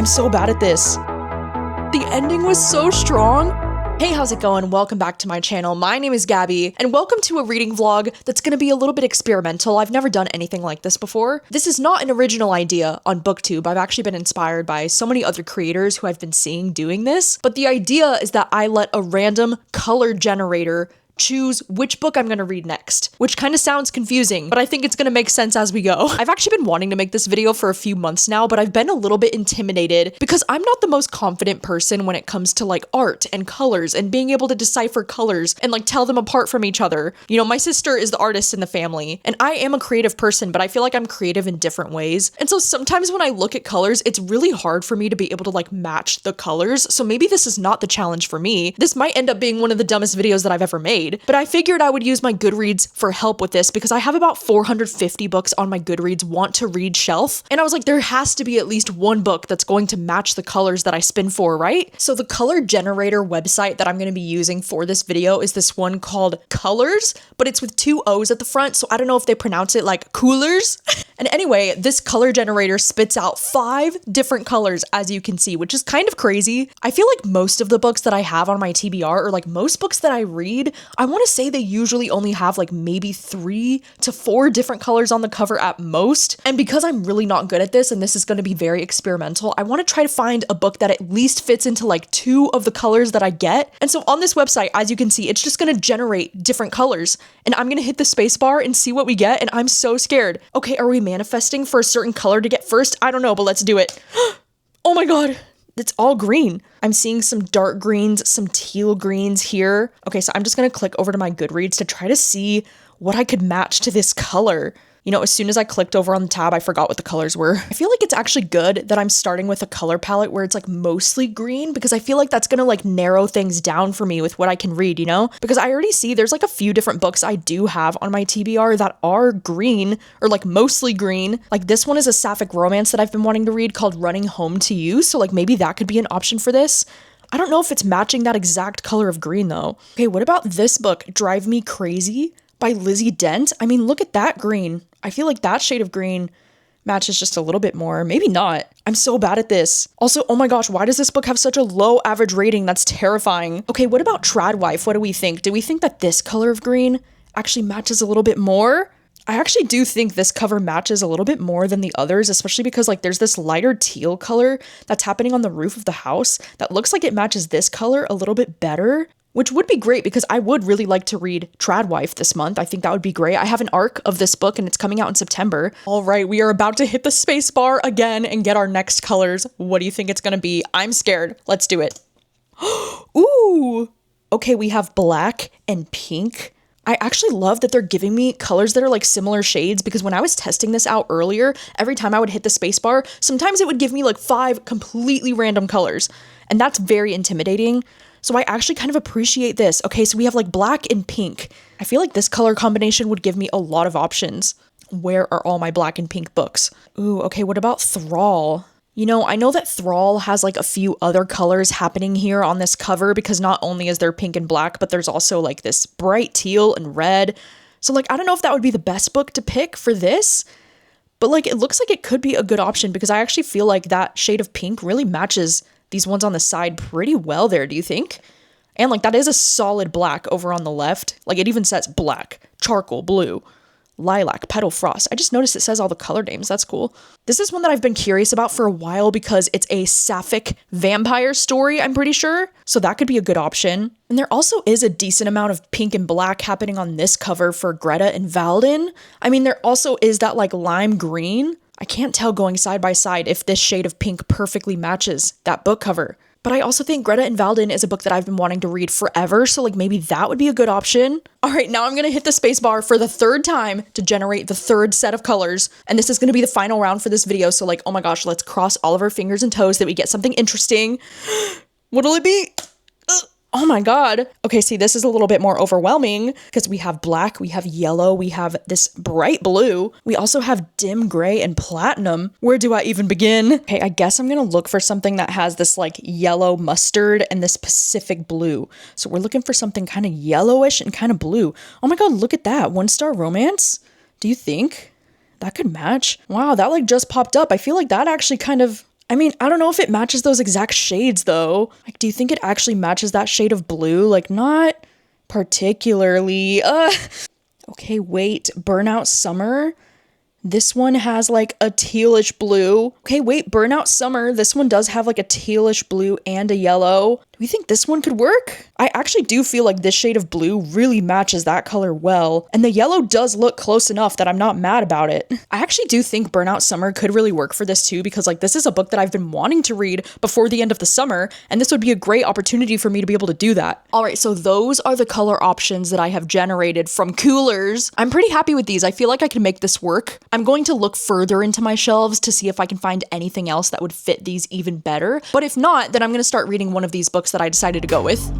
I'm so bad at this. The ending was so strong. Hey, how's it going? Welcome back to my channel. My name is Gabby, and welcome to a reading vlog that's gonna be a little bit experimental. I've never done anything like this before. This is not an original idea on booktube. I've actually been inspired by so many other creators who I've been seeing doing this, but the idea is that I let a random color generator choose which book I'm gonna read next, which kind of sounds confusing, but I think it's gonna make sense as we go. I've actually been wanting to make this video for a few months now, but I've been a little bit intimidated because I'm not the most confident person when it comes to like art and colors and being able to decipher colors and like tell them apart from each other. You know, my sister is the artist in the family, and I am a creative person, but I feel like I'm creative in different ways. And so sometimes when I look at colors, it's really hard for me to be able to like match the colors. So maybe this is not the challenge for me. This might end up being one of the dumbest videos that I've ever made. But I figured I would use my Goodreads for help with this because I have about 450 books on my Goodreads want to read shelf. And I was like, there has to be at least one book that's going to match the colors that I spin for, right? So the color generator website that I'm going to be using for this video is this one called Colors, but it's with 2 O's at the front. So I don't know if they pronounce it like coolers. And anyway, this color generator spits out 5 different colors, as you can see, which is kind of crazy. I feel like most of the books that I have on my TBR, or like most books that I read, I want to say they usually only have like maybe 3 to 4 different colors on the cover at most. And because I'm really not good at this, and this is going to be very experimental, I want to try to find a book that at least fits into like 2 of the colors that I get. And so on this website, as you can see, it's just going to generate different colors. And I'm going to hit the space bar and see what we get. And I'm so scared. Okay, are we manifesting for a certain color to get first? I don't know, but let's do it. Oh my God. It's all green. I'm seeing some dark greens, some teal greens here. Okay, so I'm just gonna click over to my Goodreads to try to see what I could match to this color. You know, as soon as I clicked over on the tab, I forgot what the colors were. I feel like it's actually good that I'm starting with a color palette where it's like mostly green, because I feel like that's gonna like narrow things down for me with what I can read, you know? Because I already see there's like a few different books I do have on my TBR that are green, or like mostly green. Like this one is a sapphic romance that I've been wanting to read called Running Home to You, so like maybe that could be an option for this. I don't know if it's matching that exact color of green though. Okay, what about this book, Drive Me Crazy by Lizzie Dent? I mean, look at that green. I feel like that shade of green matches just a little bit more. Maybe not. I'm so bad at this. Also, oh my gosh, why does this book have such a low average rating? That's terrifying. Okay, what about Tradwife? What do we think? Do we think that this color of green actually matches a little bit more? I actually do think this cover matches a little bit more than the others, especially because like there's this lighter teal color that's happening on the roof of the house that looks like it matches this color a little bit better, which would be great because I would really like to read Tradwife this month. I think that would be great. I have an arc of this book and it's coming out in September. All right, we are about to hit the space bar again and get our next colors. What do you think it's gonna be? I'm scared. Let's do it. Ooh. Okay, we have black and pink. I actually love that they're giving me colors that are like similar shades, because when I was testing this out earlier, every time I would hit the spacebar, sometimes it would give me like 5 completely random colors, and that's very intimidating. So I actually kind of appreciate this. Okay, so we have like black and pink. I feel like this color combination would give me a lot of options. Where are all my black and pink books? Ooh, okay, what about Thrall? You know, I know that Thrall has like a few other colors happening here on this cover, because not only is there pink and black, but there's also like this bright teal and red. So like, I don't know if that would be the best book to pick for this, but like, it looks like it could be a good option because I actually feel like that shade of pink really matches these ones on the side pretty well there, do you think? And like, that is a solid black over on the left. Like, it even says black, charcoal, blue, lilac, petal frost. I just noticed it says all the color names. That's cool. This is one that I've been curious about for a while because it's a sapphic vampire story, I'm pretty sure. So that could be a good option. And there also is a decent amount of pink and black happening on this cover for Greta and Valdin. I mean, there also is that like lime green. I can't tell going side by side if this shade of pink perfectly matches that book cover. But I also think Greta and Valdin is a book that I've been wanting to read forever, so like maybe that would be a good option. All right, now I'm gonna hit the spacebar for the 3rd time to generate the 3rd set of colors, and this is gonna be the final round for this video, so like, oh my gosh, let's cross all of our fingers and toes that we get something interesting. What'll it be? Oh my God. Okay, see, this is a little bit more overwhelming because we have black, we have yellow, we have this bright blue. We also have dim gray and platinum. Where do I even begin? Okay, I guess I'm gonna look for something that has this like yellow mustard and this Pacific blue. So we're looking for something kind of yellowish and kind of blue. Oh my God, look at that. 1-star romance. Do you think that could match? Wow, that like just popped up. I feel like that actually kind of I mean, I don't know if it matches those exact shades though. Like, do you think it actually matches that shade of blue? Like, not particularly. Okay, wait, Burnout Summer? This one has like a tealish blue. Okay, wait, Burnout Summer. This one does have like a tealish blue and a yellow. Do we think this one could work? I actually do feel like this shade of blue really matches that color well. And the yellow does look close enough that I'm not mad about it. I actually do think Burnout Summer could really work for this too, because like this is a book that I've been wanting to read before the end of the summer, and this would be a great opportunity for me to be able to do that. All right, so those are the color options that I have generated from Coolers. I'm pretty happy with these. I feel like I can make this work. I'm going to look further into my shelves to see if I can find anything else that would fit these even better. But if not, then I'm going to start reading one of these books that I decided to go with.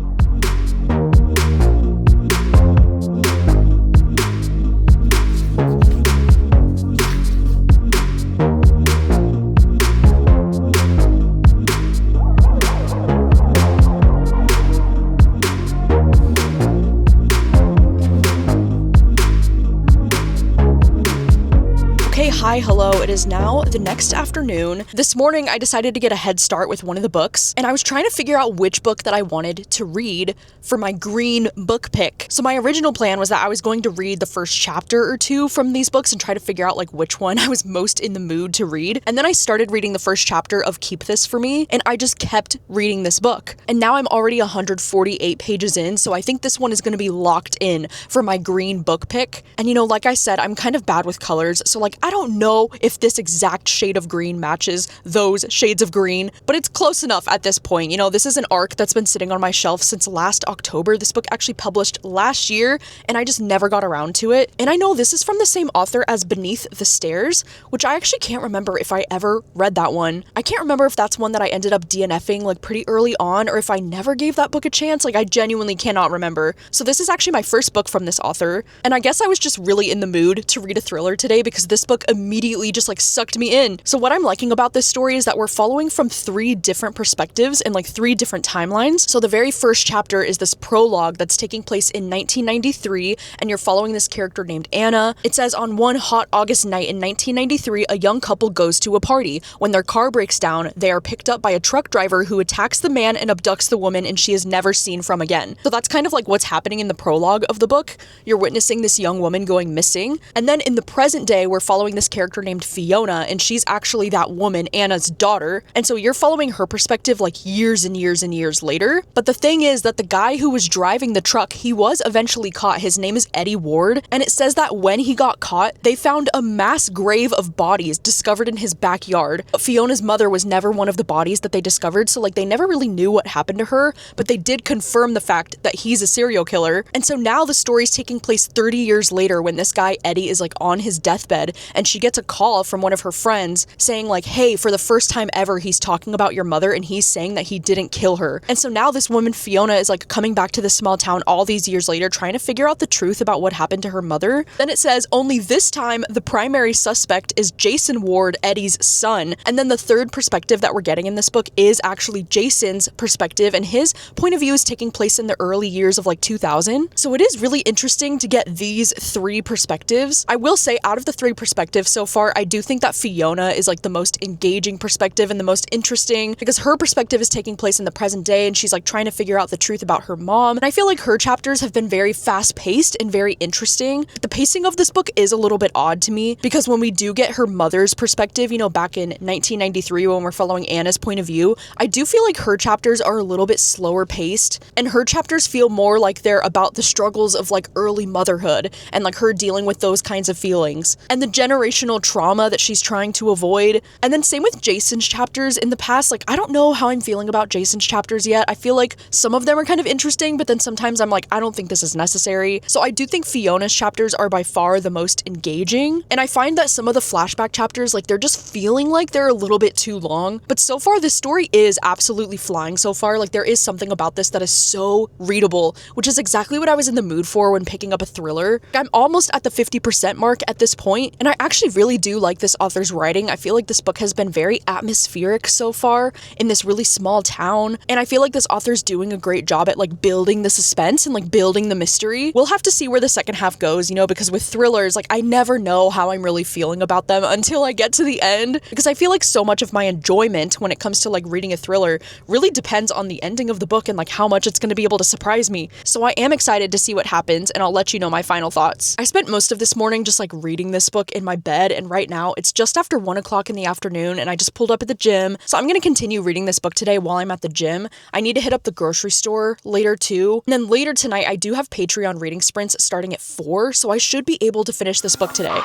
Hi, hello, it is now the next afternoon. This morning, I decided to get a head start with one of the books, and I was trying to figure out which book that I wanted to read for my green book pick. So my original plan was that I was going to read the first chapter or two from these books and try to figure out like which one I was most in the mood to read. And then I started reading the first chapter of Keep This For Me, and I just kept reading this book. And now I'm already 148 pages in, so I think this one is going to be locked in for my green book pick. And you know, like I said, I'm kind of bad with colors, so like I don't know if this exact shade of green matches those shades of green, but it's close enough at this point. You know, this is an arc that's been sitting on my shelf since last October. This book actually published last year, and I just never got around to it. And I know this is from the same author as Beneath the Stairs, which I actually can't remember if I ever read that one. I can't remember if that's one that I ended up DNFing like pretty early on, or if I never gave that book a chance. Like, I genuinely cannot remember. So this is actually my first book from this author, and I guess I was just really in the mood to read a thriller today because this book immediately just like sucked me in. So what I'm liking about this story is that we're following from 3 different perspectives and like 3 different timelines. So the very first chapter is this prologue that's taking place in 1993, and you're following this character named Anna. It says, on one hot August night in 1993, a young couple goes to a party. When their car breaks down, they are picked up by a truck driver who attacks the man and abducts the woman, and she is never seen from again. So that's kind of like what's happening in the prologue of the book. You're witnessing this young woman going missing. And then in the present day, we're following this character named Fiona, and she's actually that woman, Anna's daughter. And so you're following her perspective like years and years and years later. But the thing is that the guy who was driving the truck, he was eventually caught. His name is Eddie Ward. And it says that when he got caught, they found a mass grave of bodies discovered in his backyard. But Fiona's mother was never one of the bodies that they discovered. So like they never really knew what happened to her, but they did confirm the fact that he's a serial killer. And so now the story's taking place 30 years later when this guy, Eddie, is like on his deathbed, and she gets a call from one of her friends saying like, hey, for the first time ever, he's talking about your mother, and he's saying that he didn't kill her. And so now this woman, Fiona, is like coming back to this small town all these years later, trying to figure out the truth about what happened to her mother. Then it says, only this time, the primary suspect is Jason Ward, Eddie's son. And then the third perspective that we're getting in this book is actually Jason's perspective, and his point of view is taking place in the early years of like 2000. So it is really interesting to get these 3 perspectives. I will say, out of the 3 perspectives so far, I do think that Fiona is like the most engaging perspective and the most interesting, because her perspective is taking place in the present day, and she's like trying to figure out the truth about her mom. And I feel like her chapters have been very fast-paced and very interesting. The pacing of this book is a little bit odd to me, because when we do get her mother's perspective, you know, back in 1993 when we're following Anna's point of view, I do feel like her chapters are a little bit slower paced, and her chapters feel more like they're about the struggles of like early motherhood and like her dealing with those kinds of feelings and the generational trauma that she's trying to avoid. And then same with Jason's chapters in the past. Like, I don't know how I'm feeling about Jason's chapters yet. I feel like some of them are kind of interesting, but then sometimes I'm like, I don't think this is necessary. So I do think Fiona's chapters are by far the most engaging. And I find that some of the flashback chapters, like, they're just feeling like they're a little bit too long. But so far, this story is absolutely flying so far. Like, there is something about this that is so readable, which is exactly what I was in the mood for when picking up a thriller. I'm almost at the 50% mark at this point, and I actually really do like like this author's writing. I feel like this book has been very atmospheric so far in this really small town, and I feel like this author's doing a great job at like building the suspense and like building the mystery. We'll have to see where the second half goes, you know, because with thrillers, like I never know how I'm really feeling about them until I get to the end, because I feel like so much of my enjoyment when it comes to like reading a thriller really depends on the ending of the book and like how much it's going to be able to surprise me. So I am excited to see what happens, and I'll let you know my final thoughts. I spent most of this morning just like reading this book in my bed, and right now it's just after 1 o'clock in the afternoon, and I just pulled up at the gym. So I'm going to continue reading this book today while I'm at the gym. I need to hit up the grocery store later too. And then later tonight, I do have Patreon reading sprints starting at 4, so I should be able to finish this book today.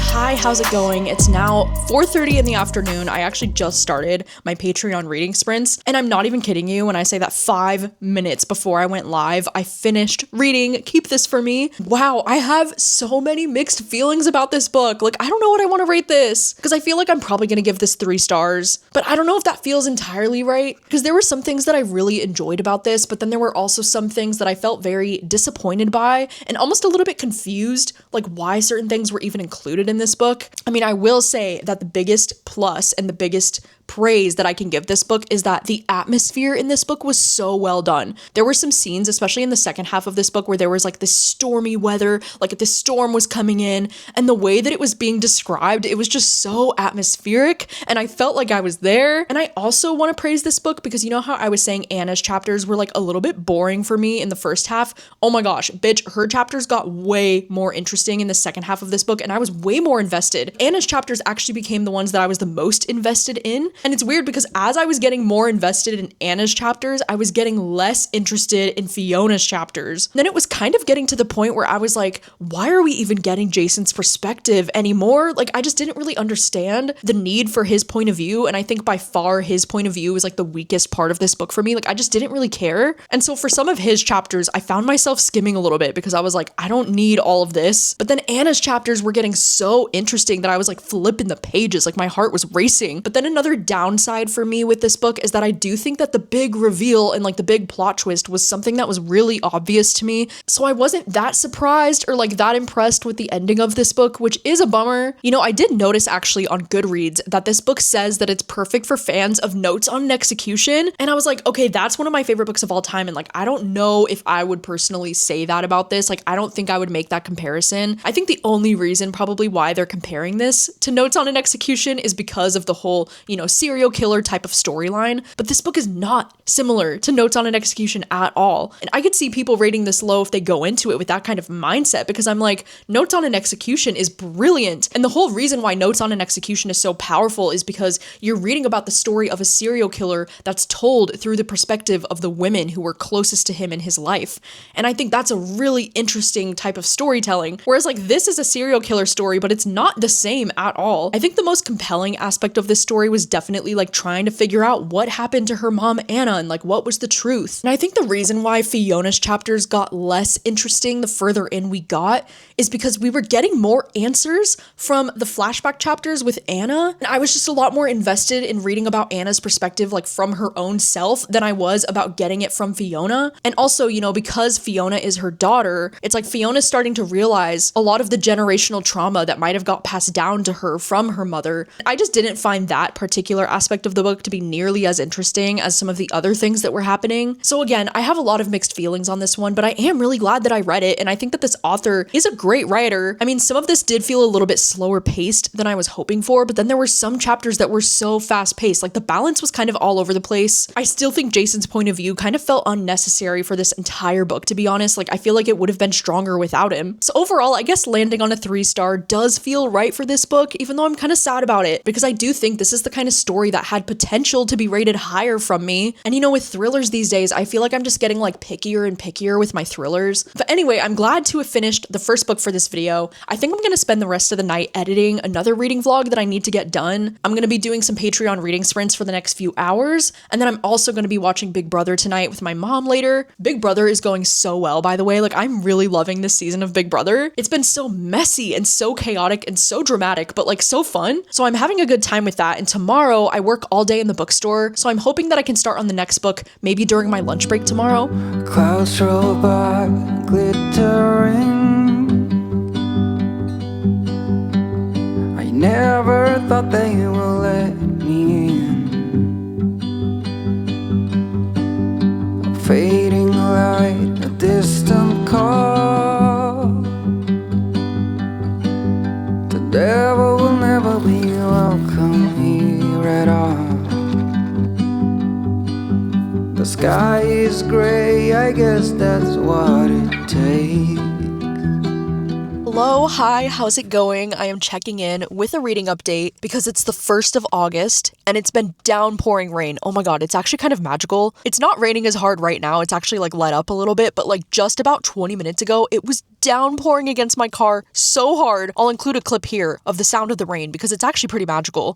Hi, how's it going? It's now 4:30 in the afternoon. I actually just started my Patreon reading sprints, and I'm not even kidding you when I say that 5 minutes before I went live, I finished reading Keep This For Me. Wow, I have so many mixed feelings about this book. Like, I don't know what I want to rate this, because I feel like I'm probably going to give this 3 stars, but I don't know if that feels entirely right, because there were some things that I really enjoyed about this, but then there were also some things that I felt very disappointed by and almost a little bit confused, like why certain things were even included in this book. I mean, I will say that the biggest plus and the biggest praise that I can give this book is that the atmosphere in this book was so well done. There were some scenes, especially in the second half of this book, where there was like this stormy weather, like this storm was coming in, and the way that it was being described, it was just so atmospheric, and I felt like I was there. And I also want to praise this book because you know how I was saying Anna's chapters were like a little bit boring for me in the first half? Oh my gosh, bitch, her chapters got way more interesting in the second half of this book, and I was way more invested. Anna's chapters actually became the ones that I was the most invested in. And it's weird because as I was getting more invested in Anna's chapters, I was getting less interested in Fiona's chapters. Then it was kind of getting to the point where I was like, why are we even getting Jason's perspective anymore? Like, I just didn't really understand the need for his point of view. And I think by far his point of view was like the weakest part of this book for me. Like, I just didn't really care. And so for some of his chapters, I found myself skimming a little bit because I was like, I don't need all of this. But then Anna's chapters were getting so interesting that I was like flipping the pages, like my heart was racing. But then another downside for me with this book is that I do think that the big reveal and like the big plot twist was something that was really obvious to me. So I wasn't that surprised or like that impressed with the ending of this book, which is a bummer. You know, I did notice actually on Goodreads that this book says that it's perfect for fans of Notes on an Execution. And I was like, okay, that's one of my favorite books of all time. And like, I don't know if I would personally say that about this. Like, I don't think I would make that comparison. I think the only reason probably why they're comparing this to Notes on an Execution is because of the whole, you know, serial killer type of storyline, but this book is not similar to Notes on an Execution at all. And I could see people rating this low if they go into it with that kind of mindset, because I'm like, Notes on an Execution is brilliant. And the whole reason why Notes on an Execution is so powerful is because you're reading about the story of a serial killer that's told through the perspective of the women who were closest to him in his life. And I think that's a really interesting type of storytelling. Whereas like this is a serial killer story, but it's not the same at all. I think the most compelling aspect of this story was definitely like trying to figure out what happened to her mom Anna and like what was the truth. And I think the reason why Fiona's chapters got less interesting the further in we got is because we were getting more answers from the flashback chapters with Anna, and I was just a lot more invested in reading about Anna's perspective like from her own self than I was about getting it from Fiona. And also, you know, because Fiona is her daughter, it's like Fiona's starting to realize a lot of the generational trauma that might have got passed down to her from her mother. I just didn't find that particular aspect of the book to be nearly as interesting as some of the other things that were happening. So again, I have a lot of mixed feelings on this one, but I am really glad that I read it, and I think that this author is a great writer. I mean, some of this did feel a little bit slower paced than I was hoping for, but then there were some chapters that were so fast paced, like the balance was kind of all over the place. I still think Jason's point of view kind of felt unnecessary for this entire book, to be honest. Like, I feel like it would have been stronger without him. So overall, I guess landing on a 3-star does feel right for this book, even though I'm kind of sad about it, because I do think this is the kind of story that had potential to be rated higher from me. And you know, with thrillers these days, I feel like I'm just getting like pickier and pickier with my thrillers. But anyway, I'm glad to have finished the first book for this video. I think I'm gonna spend the rest of the night editing another reading vlog that I need to get done. I'm gonna be doing some Patreon reading sprints for the next few hours. And then I'm also gonna be watching Big Brother tonight with my mom later. Big Brother is going so well, by the way. Like, I'm really loving this season of Big Brother. It's been so messy and so chaotic and so dramatic, but like so fun. So I'm having a good time with that. And tomorrow I work all day in the bookstore. So I'm hoping that I can start on the next book, maybe during my lunch break tomorrow. Clouds roll by, glittering. I never thought they would let me in. A fading light, a distant call. The devil will never be welcome here at all. The sky is gray, I guess that's what it takes. Hello, hi, how's it going? I am checking in with a reading update because it's the 1st of August and it's been downpouring rain. Oh my god, it's actually kind of magical. It's not raining as hard right now. It's actually like let up a little bit, but like just about 20 minutes ago, it was downpouring against my car so hard. I'll include a clip here of the sound of the rain because it's actually pretty magical.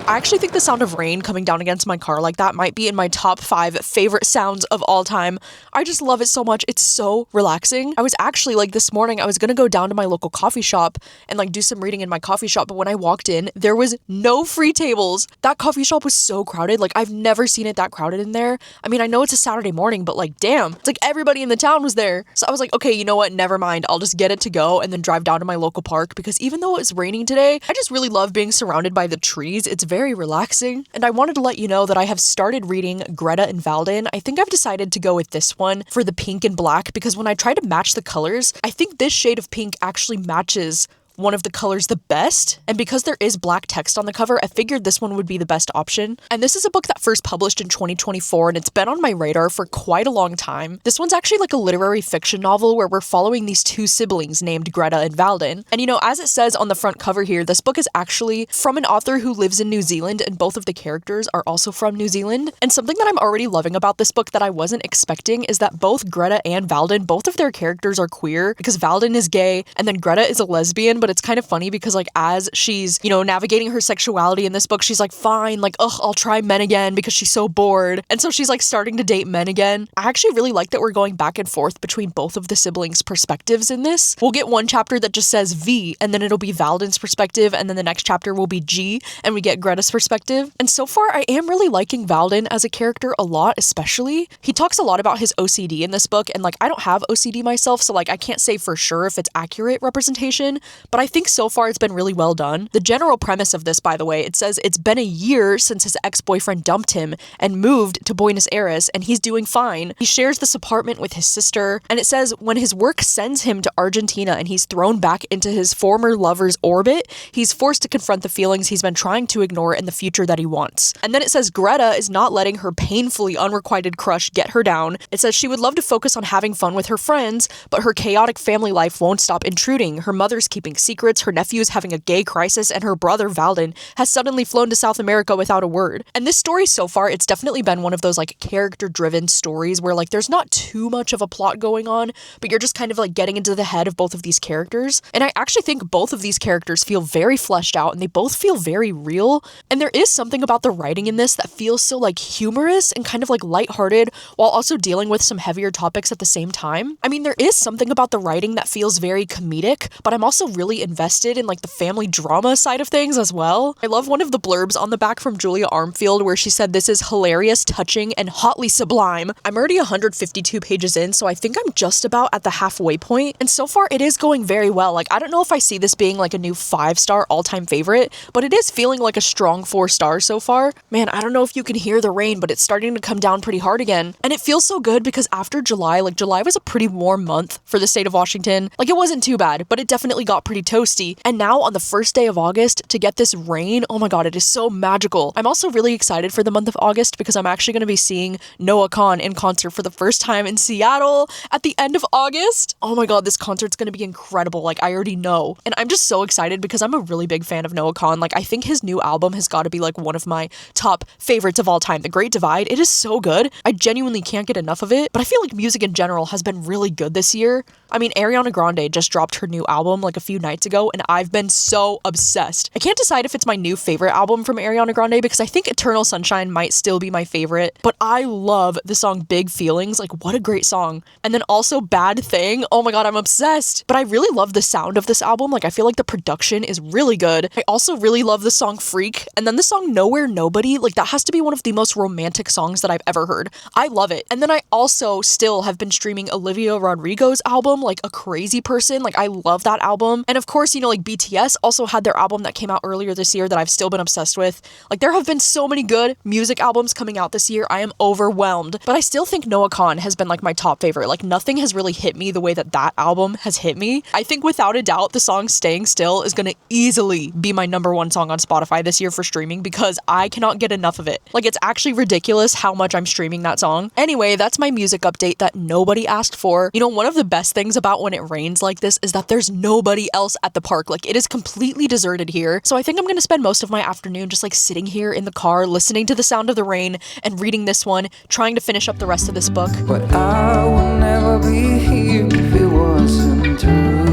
I actually think the sound of rain coming down against my car like that might be in my top 5 favorite sounds of all time. I just love it so much. It's so relaxing. I was actually like this morning, I was gonna go down to my local coffee shop and like do some reading in my coffee shop, but when I walked in, there was no free tables. That coffee shop was so crowded. Like, I've never seen it that crowded in there. I mean, I know it's a Saturday morning, but like, damn, it's like everybody in the town was there. So I was like, okay, you know what? Never mind. I'll just get it to go and then drive down to my local park because even though it's raining today, I just really love being surrounded by the trees. It's very relaxing. And I wanted to let you know that I have started reading Greta and Valdin. I think I've decided to go with this one for the pink and black because when I try to match the colors, I think this shade of pink actually matches one of the colors the best, and because there is black text on the cover, I figured this one would be the best option. And this is a book that first published in 2024, and it's been on my radar for quite a long time. This one's actually like a literary fiction novel where we're following these two siblings named Greta and Valdin. And you know, as it says on the front cover here, this book is actually from an author who lives in New Zealand, and both of the characters are also from New Zealand. And something that I'm already loving about this book that I wasn't expecting is that both Greta and Valdin, both of their characters are queer, because Valdin is gay and then Greta is a lesbian, but it's kind of funny because like as she's, you know, navigating her sexuality in this book, she's like, fine, like, ugh, I'll try men again because she's so bored. And so she's like starting to date men again. I actually really like that we're going back and forth between both of the siblings' perspectives in this. We'll get one chapter that just says V and then it'll be Valdin's perspective, and then the next chapter will be G and we get Greta's perspective. And so far I am really liking Valdin as a character a lot, especially. He talks a lot about his OCD in this book, and like I don't have OCD myself, so like I can't say for sure if it's accurate representation, but I think so far it's been really well done. The general premise of this, by the way, it says it's been a year since his ex-boyfriend dumped him and moved to Buenos Aires, and he's doing fine. He shares this apartment with his sister, and it says when his work sends him to Argentina and he's thrown back into his former lover's orbit, he's forced to confront the feelings he's been trying to ignore and the future that he wants. And then it says Greta is not letting her painfully unrequited crush get her down. It says she would love to focus on having fun with her friends, but her chaotic family life won't stop intruding. Her mother's keeping secrets, her nephew is having a gay crisis, and her brother Valdin has suddenly flown to South America without a word. And this story so far, it's definitely been one of those like character-driven stories where like there's not too much of a plot going on, but you're just kind of like getting into the head of both of these characters. And I actually think both of these characters feel very fleshed out and they both feel very real. And there is something about the writing in this that feels so like humorous and kind of like lighthearted while also dealing with some heavier topics at the same time. I mean, there is something about the writing that feels very comedic, but I'm also really invested in like the family drama side of things as well. I love one of the blurbs on the back from Julia Armfield where she said this is hilarious, touching, and hotly sublime. I'm already 152 pages in, so I think I'm just about at the halfway point, and so far it is going very well. Like, I don't know if I see this being like a new 5-star all-time favorite, but it is feeling like a strong 4 stars so far. Man, I don't know if you can hear the rain, but it's starting to come down pretty hard again. And it feels so good because after July, like July was a pretty warm month for the state of Washington. Like, it wasn't too bad, but it definitely got pretty pretty toasty. And now on the first day of August, to get this rain, oh my god, it is so magical. I'm also really excited for the month of August because I'm actually going to be seeing Noah Kahan in concert for the first time in Seattle at the end of August. Oh my god, this concert's going to be incredible. Like, I already know. And I'm just so excited because I'm a really big fan of Noah Kahan. Like, I think his new album has got to be like one of my top favorites of all time. The Great Divide, it is so good. I genuinely can't get enough of it. But I feel like music in general has been really good this year. I mean, Ariana Grande just dropped her new album like a few nights ago, and I've been so obsessed. I can't decide if it's my new favorite album from Ariana Grande because I think Eternal Sunshine might still be my favorite, but I love the song Big Feelings. Like, what a great song. And then also Bad Thing. Oh my god, I'm obsessed. But I really love the sound of this album. Like, I feel like the production is really good. I also really love the song Freak, and then the song Nowhere Nobody. Like, that has to be one of the most romantic songs that I've ever heard. I love it. And then I also still have been streaming Olivia Rodrigo's album like a crazy person. Like, I love that album. And of course, you know, like BTS also had their album that came out earlier this year that I've still been obsessed with. Like, there have been so many good music albums coming out this year. I am overwhelmed. But I still think Noah Kahan has been like my top favorite. Like, nothing has really hit me the way that that album has hit me. I think without a doubt, the song Staying Still is gonna easily be my #1 song on Spotify this year for streaming because I cannot get enough of it. Like, it's actually ridiculous how much I'm streaming that song. Anyway, that's my music update that nobody asked for. You know, one of the best things about when it rains like this is that there's nobody else at the park. Like, it is completely deserted here. So I think I'm gonna spend most of my afternoon just like sitting here in the car, listening to the sound of the rain and reading this one, trying to finish up the rest of this book. But I would never be here if it wasn't true.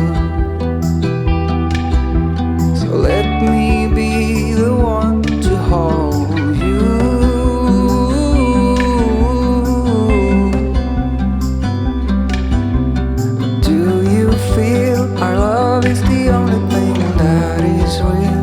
So let me be the one to hold you. Do you feel our love is the only thing that is real?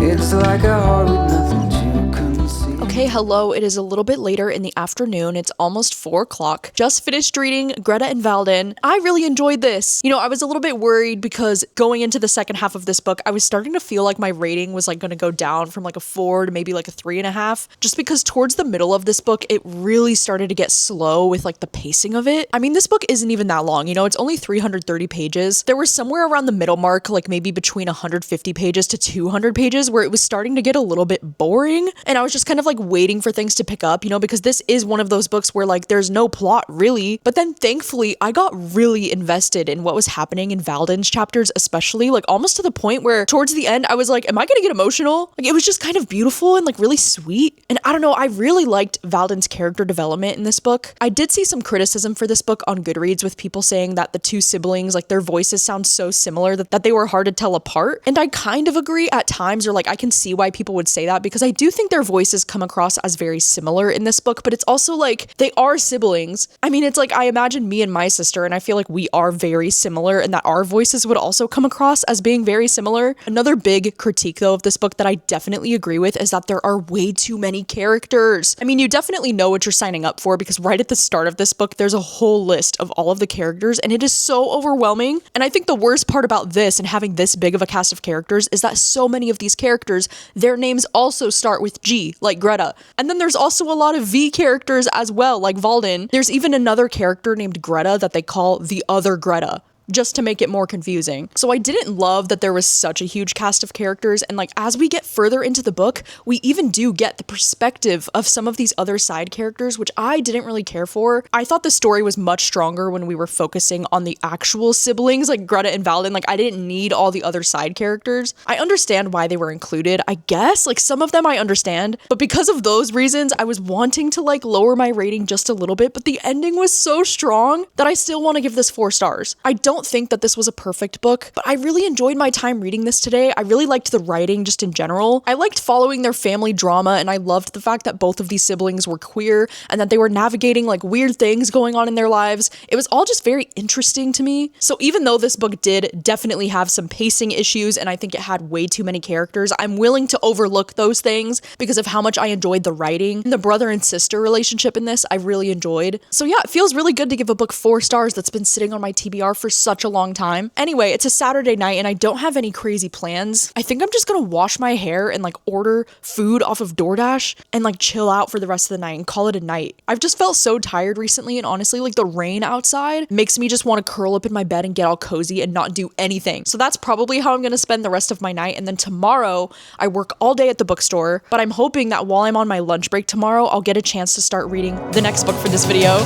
It's like a heart with nothing to conceal. Okay, hello, it is a little bit later in the afternoon. It's almost 4 o'clock. Just finished reading Greta and Valdin. I really enjoyed this. You know, I was a little bit worried because going into the second half of this book, I was starting to feel like my rating was like going to go down from like a 4 to maybe like a 3.5, just because towards the middle of this book, it really started to get slow with like the pacing of it. I mean, this book isn't even that long, you know, it's only 330 pages. There was somewhere around the middle mark, like maybe between 150 pages to 200 pages where it was starting to get a little bit boring. And I was just kind of like waiting for things to pick up, you know, because this is one of those books where like there's no plot really. But then thankfully I got really invested in what was happening in Valdin's chapters, especially like almost to the point where towards the end I was like, am I gonna get emotional? Like, it was just kind of beautiful and like really sweet. And I don't know, I really liked Valdin's character development in this book. I did see some criticism for this book on Goodreads with people saying that the two siblings, like their voices sound so similar that they were hard to tell apart. And I kind of agree at times, or like I can see why people would say that because I do think their voices come across as very similar in this book, but it's also like they are siblings. I mean, it's like I imagine me and my sister, and I feel like we are very similar and that our voices would also come across as being very similar. Another big critique though of this book that I definitely agree with is that there are way too many characters. I mean, you definitely know what you're signing up for because right at the start of this book, there's a whole list of all of the characters and it is so overwhelming. And I think the worst part about this and having this big of a cast of characters is that so many of these characters, their names also start with G, like Greta. And then there's also a lot of V characters as well, like Valdin. There's even another character named Greta that they call the other Greta, just to make it more confusing. So I didn't love that there was such a huge cast of characters, and like as we get further into the book, we even do get the perspective of some of these other side characters, which I didn't really care for. I thought the story was much stronger when we were focusing on the actual siblings, like Greta and Valdin. Like, I didn't need all the other side characters. I understand why they were included, I guess, like some of them I understand, but because of those reasons, I was wanting to like lower my rating just a little bit, but the ending was so strong that I still want to give this 4 stars. I don't think that this was a perfect book, but I really enjoyed my time reading this today. I really liked the writing just in general. I liked following their family drama, and I loved the fact that both of these siblings were queer and that they were navigating like weird things going on in their lives. It was all just very interesting to me. So even though this book did definitely have some pacing issues and I think it had way too many characters, I'm willing to overlook those things because of how much I enjoyed the writing. And the brother and sister relationship in this I really enjoyed. So yeah, it feels really good to give a book 4 stars that's been sitting on my TBR for so such a long time. Anyway, it's a Saturday night and I don't have any crazy plans. I think I'm just gonna wash my hair and like order food off of DoorDash and like chill out for the rest of the night and call it a night. I've just felt so tired recently, and honestly, like the rain outside makes me just want to curl up in my bed and get all cozy and not do anything. So that's probably how I'm gonna spend the rest of my night. And then tomorrow I work all day at the bookstore, but I'm hoping that while I'm on my lunch break tomorrow, I'll get a chance to start reading the next book for this video.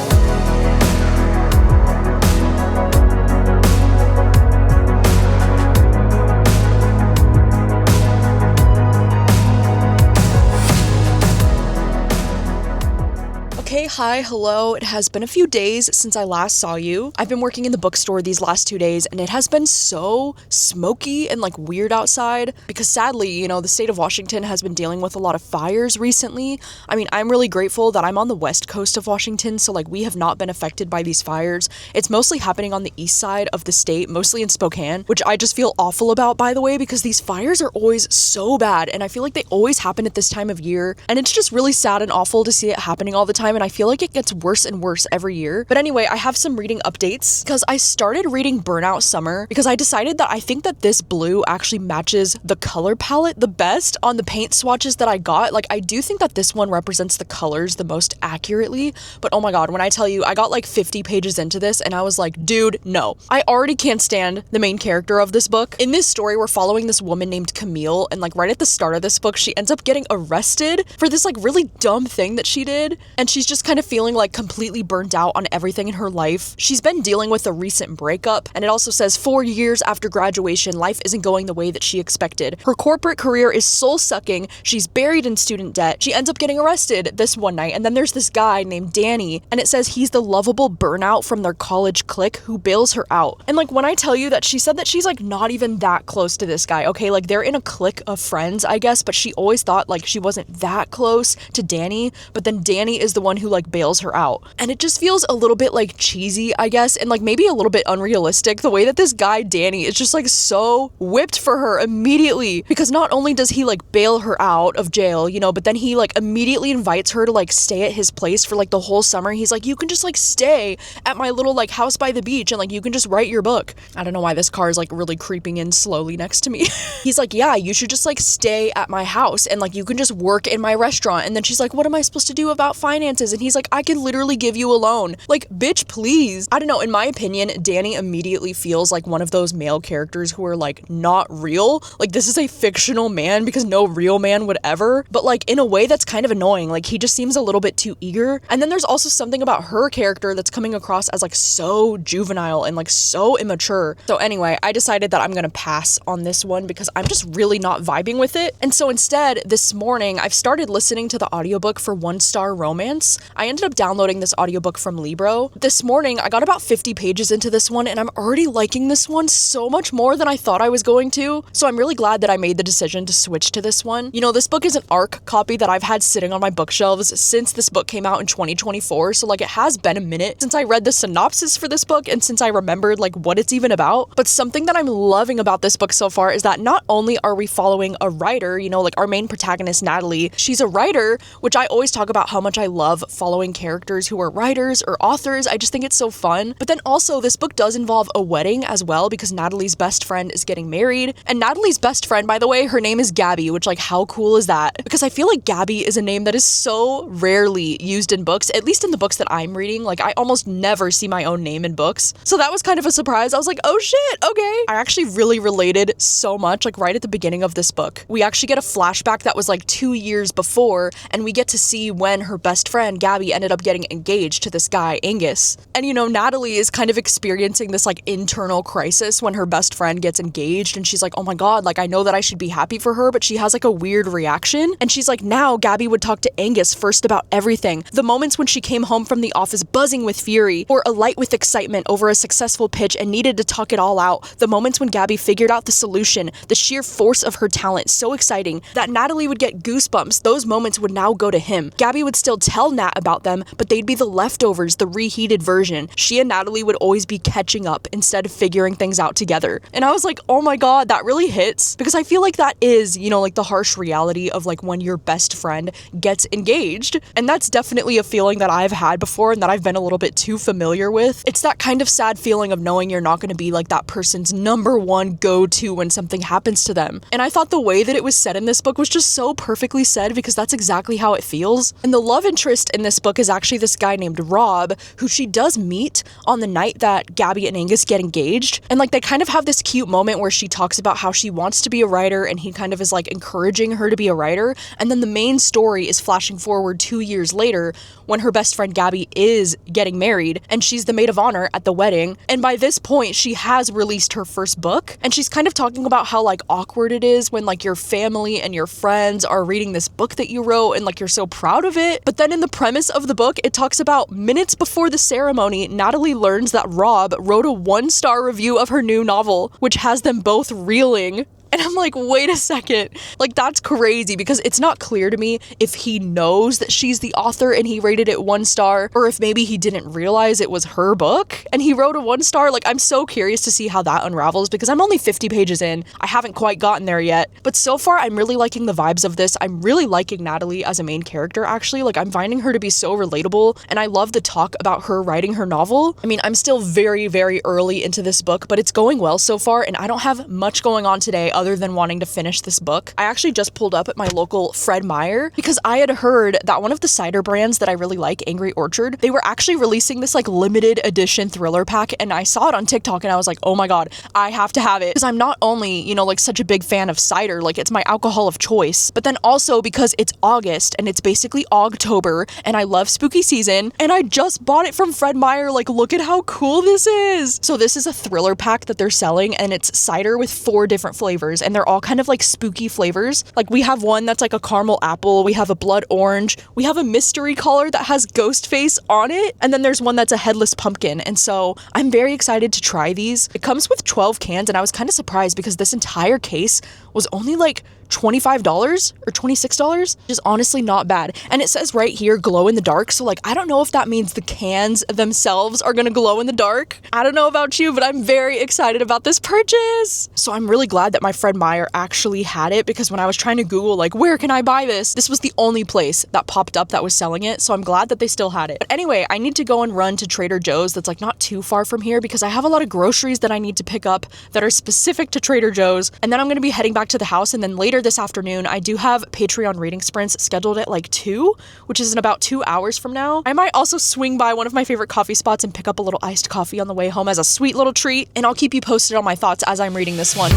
Hey, hi, hello. It has been a few days since I last saw you. I've been working in the bookstore these last 2 days and it has been so smoky and like weird outside because sadly, you know, the state of Washington has been dealing with a lot of fires recently. I mean, I'm really grateful that I'm on the west coast of Washington, so like we have not been affected by these fires. It's mostly happening on the east side of the state, mostly in Spokane, which I just feel awful about, by the way, because these fires are always so bad and I feel like they always happen at this time of year, and it's just really sad and awful to see it happening all the time, and I feel like it gets worse and worse every year. But anyway, I have some reading updates because I started reading Burnout Summer because I decided that I think that this blue actually matches the color palette the best on the paint swatches that I got. Like, I do think that this one represents the colors the most accurately, but oh my god, when I tell you, I got like 50 pages into this and I was like, dude, no. I already can't stand the main character of this book. In this story, we're following this woman named Camille, and like right at the start of this book, she ends up getting arrested for this like really dumb thing that she did, and she's just kind of feeling like completely burnt out on everything in her life. She's been dealing with a recent breakup, and it also says 4 years after graduation, life isn't going the way that she expected. Her corporate career is soul-sucking, she's buried in student debt, she ends up getting arrested this one night, and then there's this guy named Danny, and it says he's the lovable burnout from their college clique who bails her out. And like when I tell you that she said that she's like not even that close to this guy, okay, like they're in a clique of friends, I guess, but she always thought like she wasn't that close to Danny, but then Danny is the one who like bails her out. And it just feels a little bit like cheesy, I guess, and like maybe a little bit unrealistic, the way that this guy Danny is just like so whipped for her immediately, because not only does he like bail her out of jail, you know, but then he like immediately invites her to like stay at his place for like the whole summer. He's like, you can just like stay at my little like house by the beach and like you can just write your book. I don't know why this car is like really creeping in slowly next to me. He's like, yeah, you should just like stay at my house and like you can just work in my restaurant. And then she's like, what am I supposed to do about finances? And he's like, I can literally give you a loan. Like, bitch, please. I don't know, in my opinion, Danny immediately feels like one of those male characters who are like not real. Like, this is a fictional man because no real man would ever, but like in a way that's kind of annoying. Like, he just seems a little bit too eager. And then there's also something about her character that's coming across as like so juvenile and like so immature. So anyway, I decided that I'm gonna pass on this one because I'm just really not vibing with it. And so instead, this morning, I've started listening to the audiobook for One Star Romance. I ended up downloading this audiobook from Libro. This morning, I got about 50 pages into this one and I'm already liking this one so much more than I thought I was going to. So I'm really glad that I made the decision to switch to this one. You know, this book is an ARC copy that I've had sitting on my bookshelves since this book came out in 2024. So like it has been a minute since I read the synopsis for this book and since I remembered like what it's even about. But something that I'm loving about this book so far is that not only are we following a writer, you know, like our main protagonist, Natalie, she's a writer, which I always talk about how much I love following characters who are writers or authors. I just think it's so fun. But then also this book does involve a wedding as well because Natalie's best friend is getting married. And Natalie's best friend, by the way, her name is Gabby, which like how cool is that? Because I feel like Gabby is a name that is so rarely used in books, at least in the books that I'm reading. Like I almost never see my own name in books. So that was kind of a surprise. I was like, oh shit, okay. I actually really related so much, like right at the beginning of this book. We actually get a flashback that was like 2 years before, and we get to see when her best friend Gabby ended up getting engaged to this guy, Angus. And you know, Natalie is kind of experiencing this like internal crisis when her best friend gets engaged, and she's like, oh my god, like I know that I should be happy for her, but she has like a weird reaction. And she's like, now Gabby would talk to Angus first about everything. The moments when she came home from the office buzzing with fury, or alight with excitement over a successful pitch and needed to talk it all out. The moments when Gabby figured out the solution, the sheer force of her talent, so exciting that Natalie would get goosebumps. Those moments would now go to him. Gabby would still tell that about them, but they'd be the leftovers, the reheated version. She and Natalie would always be catching up instead of figuring things out together. And I was like, oh my god, that really hits, because I feel like that is, you know, like the harsh reality of like when your best friend gets engaged. And that's definitely a feeling that I've had before and that I've been a little bit too familiar with. It's that kind of sad feeling of knowing you're not going to be like that person's number one go-to when something happens to them. And I thought the way that it was said in this book was just so perfectly said, because that's exactly how it feels. And the love interest in this book is actually this guy named Rob, who she does meet on the night that Gabby and Angus get engaged. And like they kind of have this cute moment where she talks about how she wants to be a writer and he kind of is like encouraging her to be a writer. And then the main story is flashing forward 2 years later when her best friend Gabby is getting married and she's the maid of honor at the wedding. And by this point, she has released her first book, and she's kind of talking about how like awkward it is when like your family and your friends are reading this book that you wrote and like you're so proud of it. But then in the premise of the book, it talks about minutes before the ceremony, Natalie learns that Rob wrote a 1-star review of her new novel, which has them both reeling. And I'm like, wait a second, like that's crazy, because it's not clear to me if he knows that she's the author and he rated it 1 star, or if maybe he didn't realize it was her book and he wrote a 1 star. Like, I'm so curious to see how that unravels, because I'm only 50 pages in. I haven't quite gotten there yet, but so far I'm really liking the vibes of this. I'm really liking Natalie as a main character, actually. Like, I'm finding her to be so relatable, and I love the talk about her writing her novel. I mean, I'm still very, very early into this book, but it's going well so far, and I don't have much going on today other than wanting to finish this book. I actually just pulled up at my local Fred Meyer because I had heard that one of the cider brands that I really like, Angry Orchard, they were actually releasing this like limited edition thriller pack, and I saw it on TikTok and I was like, oh my god, I have to have it, because I'm not only, you know, like such a big fan of cider, like it's my alcohol of choice, but then also because it's August and it's basically Ogtober and I love spooky season, and I just bought it from Fred Meyer. Like, look at how cool this is. So this is a thriller pack that they're selling, and it's cider with 4 different flavors, and they're all kind of like spooky flavors. Like, we have one that's like a caramel apple, we have a blood orange, we have a mystery collar that has ghost face on it, and then there's one that's a headless pumpkin. And so I'm very excited to try these. It comes with 12 cans, and I was kind of surprised because this entire case was only like $25 or $26, which is honestly not bad. And it says right here, glow in the dark. So like, I don't know if that means the cans themselves are gonna glow in the dark. I don't know about you, but I'm very excited about this purchase. So I'm really glad that my friend Meyer actually had it, because when I was trying to Google like, where can I buy this? This was the only place that popped up that was selling it. So I'm glad that they still had it. But anyway, I need to go and run to Trader Joe's that's like not too far from here, because I have a lot of groceries that I need to pick up that are specific to Trader Joe's. And then I'm gonna be heading back to the house, and then later this afternoon, I do have Patreon reading sprints scheduled at like 2, which is in about 2 hours from now. I might also swing by one of my favorite coffee spots and pick up a little iced coffee on the way home as a sweet little treat, and I'll keep you posted on my thoughts as I'm reading this one.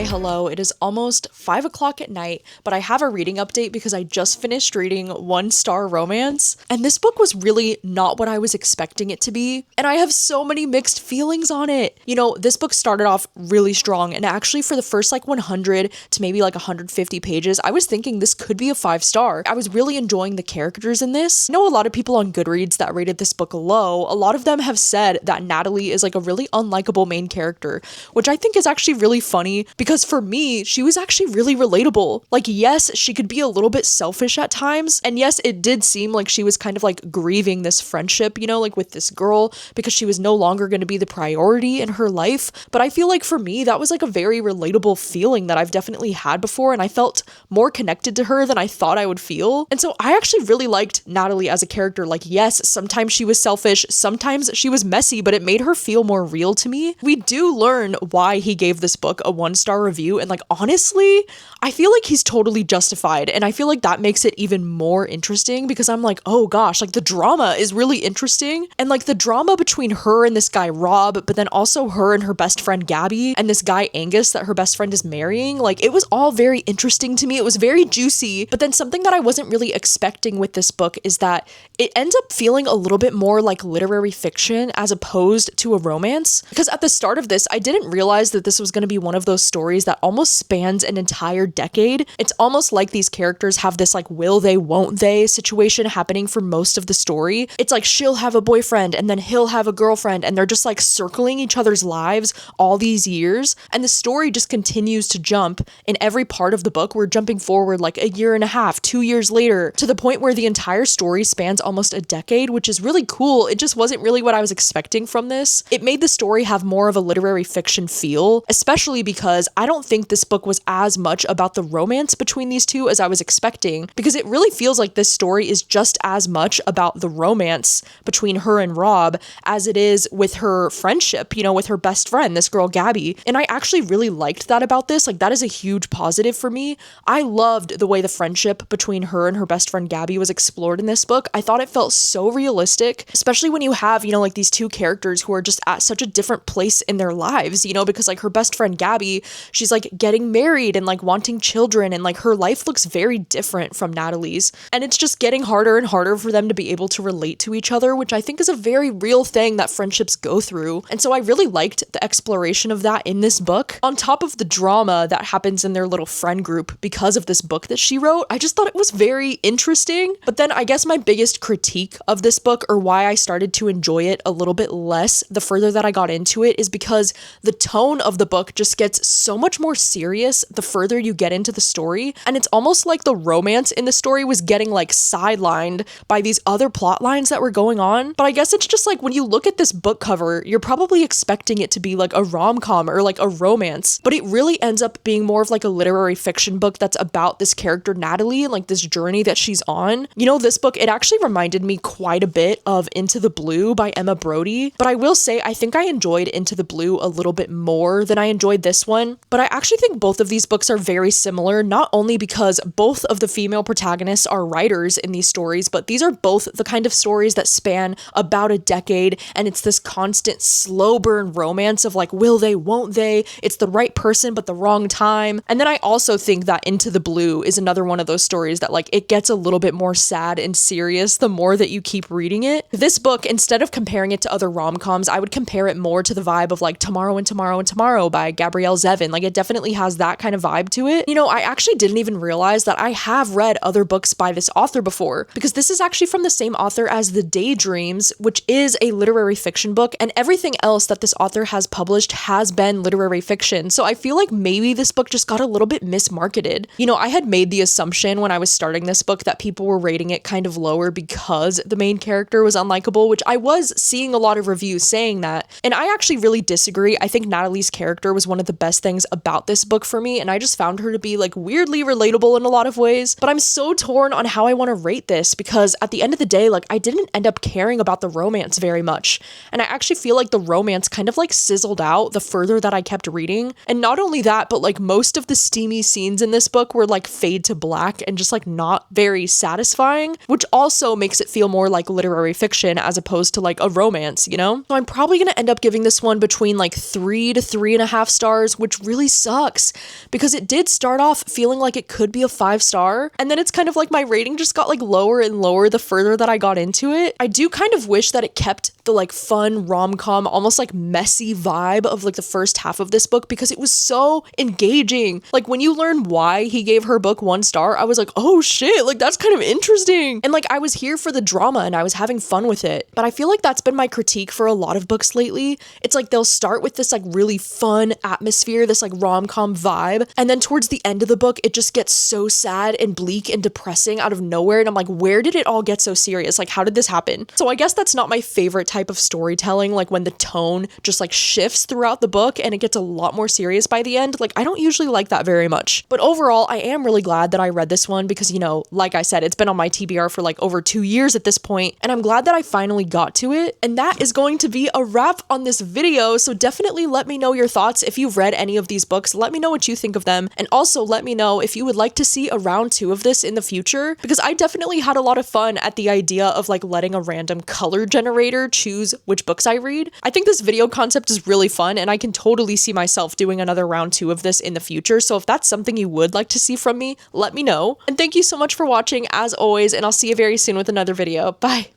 Hello, it is almost 5 o'clock at night, but I have a reading update because I just finished reading 1 Star Romance, and this book was really not what I was expecting it to be, and I have so many mixed feelings on it. You know, this book started off really strong, and actually for the first like 100 to maybe like 150 pages, I was thinking this could be a 5-star. I was really enjoying the characters in this. I know a lot of people on Goodreads that rated this book low. A lot of them have said that Natalie is like a really unlikable main character, which I think is actually really funny, because for me, she was actually really relatable. Like, yes, she could be a little bit selfish at times, and yes, it did seem like she was kind of like grieving this friendship, you know, like with this girl, because she was no longer going to be the priority in her life. But I feel like for me, that was like a very relatable feeling that I've definitely had before, and I felt more connected to her than I thought I would feel. And so I actually really liked Natalie as a character. Like, yes, sometimes she was selfish, sometimes she was messy, but it made her feel more real to me. We do learn why he gave this book a 1-star review, and like honestly, I feel like he's totally justified, and I feel like that makes it even more interesting because I'm like, oh gosh, like the drama is really interesting, and like the drama between her and this guy Rob, but then also her and her best friend Gabby and this guy Angus that her best friend is marrying, like it was all very interesting to me. It was very juicy, but then something that I wasn't really expecting with this book is that it ends up feeling a little bit more like literary fiction as opposed to a romance, because at the start of this, I didn't realize that this was going to be one of those stories that almost spans an entire decade. It's almost like these characters have this like will they, won't they situation happening for most of the story. It's like she'll have a boyfriend and then he'll have a girlfriend, and they're just like circling each other's lives all these years, and the story just continues to jump in every part of the book. We're jumping forward like a year and a half, 2 years later, to the point where the entire story spans almost a decade, which is really cool. It just wasn't really what I was expecting from this. It made the story have more of a literary fiction feel, especially because I don't think this book was as much about the romance between these two as I was expecting, because it really feels like this story is just as much about the romance between her and Rob as it is with her friendship, you know, with her best friend, this girl Gabby. And I actually really liked that about this. Like that is a huge positive for me. I loved the way the friendship between her and her best friend Gabby was explored in this book. I thought it felt so realistic, especially when you have, you know, like these two characters who are just at such a different place in their lives, you know, because like her best friend Gabby, she's like getting married and like wanting children, and like her life looks very different from Natalie's, and it's just getting harder and harder for them to be able to relate to each other, which I think is a very real thing that friendships go through. And so I really liked the exploration of that in this book, on top of the drama that happens in their little friend group because of this book that she wrote. I just thought it was very interesting. But then I guess my biggest critique of this book, or why I started to enjoy it a little bit less the further that I got into it, is because the tone of the book just gets so much more serious the further you get into the story, and it's almost like the romance in the story was getting like sidelined by these other plot lines that were going on. But I guess it's just like when you look at this book cover, you're probably expecting it to be like a rom-com or like a romance, but it really ends up being more of like a literary fiction book that's about this character Natalie and like this journey that she's on. You know, this book, it actually reminded me quite a bit of Into the Blue by Emma Brody, but I will say I think I enjoyed Into the Blue a little bit more than I enjoyed this one. But I actually think both of these books are very similar, not only because both of the female protagonists are writers in these stories, but these are both the kind of stories that span about a decade, and it's this constant slow burn romance of like will they, won't they, it's the right person but the wrong time. And then I also think that Into the Blue is another one of those stories that like it gets a little bit more sad and serious the more that you keep reading it. This book, instead of comparing it to other rom-coms, I would compare it more to the vibe of like Tomorrow and Tomorrow and Tomorrow by Gabrielle Zevin. Like it definitely has that kind of vibe to it. You know, I actually didn't even realize that I have read other books by this author before, because this is actually from the same author as The Daydreams, which is a literary fiction book, and everything else that this author has published has been literary fiction. So I feel like maybe this book just got a little bit mismarketed. You know, I had made the assumption when I was starting this book that people were rating it kind of lower because the main character was unlikable, which I was seeing a lot of reviews saying that, and I actually really disagree. I think Natalie's character was one of the best things about this book for me, and I just found her to be like weirdly relatable in a lot of ways. But I'm so torn on how I want to rate this, because at the end of the day, like I didn't end up caring about the romance very much, and I actually feel like the romance kind of like sizzled out the further that I kept reading. And not only that, but like most of the steamy scenes in this book were like fade to black and just like not very satisfying, which also makes it feel more like literary fiction as opposed to like a romance, you know? So I'm probably gonna end up giving this one between like 3 to 3.5 stars, which really sucks because it did start off feeling like it could be a 5-star, and then it's kind of like my rating just got like lower and lower the further that I got into it. I do kind of wish that it kept the like fun rom-com, almost like messy vibe of like the first half of this book, because it was so engaging. Like when you learn why he gave her book 1 star, I was like, oh shit, like that's kind of interesting. And like I was here for the drama and I was having fun with it. But I feel like that's been my critique for a lot of books lately. It's like they'll start with this like really fun atmosphere, this like rom-com vibe, and then towards the end of the book, it just gets so sad and bleak and depressing out of nowhere. And I'm like, where did it all get so serious? Like, how did this happen? So I guess that's not my favorite type of storytelling, like when the tone just like shifts throughout the book and it gets a lot more serious by the end. Like I don't usually like that very much. But overall, I am really glad that I read this one because, you know, like I said, it's been on my TBR for like over 2 years at this point, and I'm glad that I finally got to it. And that is going to be a wrap on this video. So definitely let me know your thoughts if you've read any of these these books. Let me know what you think of them, and also let me know if you would like to see a round 2 of this in the future, because I definitely had a lot of fun at the idea of like letting a random color generator choose which books I read. I think this video concept is really fun, and I can totally see myself doing another round 2 of this in the future, so if that's something you would like to see from me, let me know. And thank you so much for watching as always, and I'll see you very soon with another video. Bye!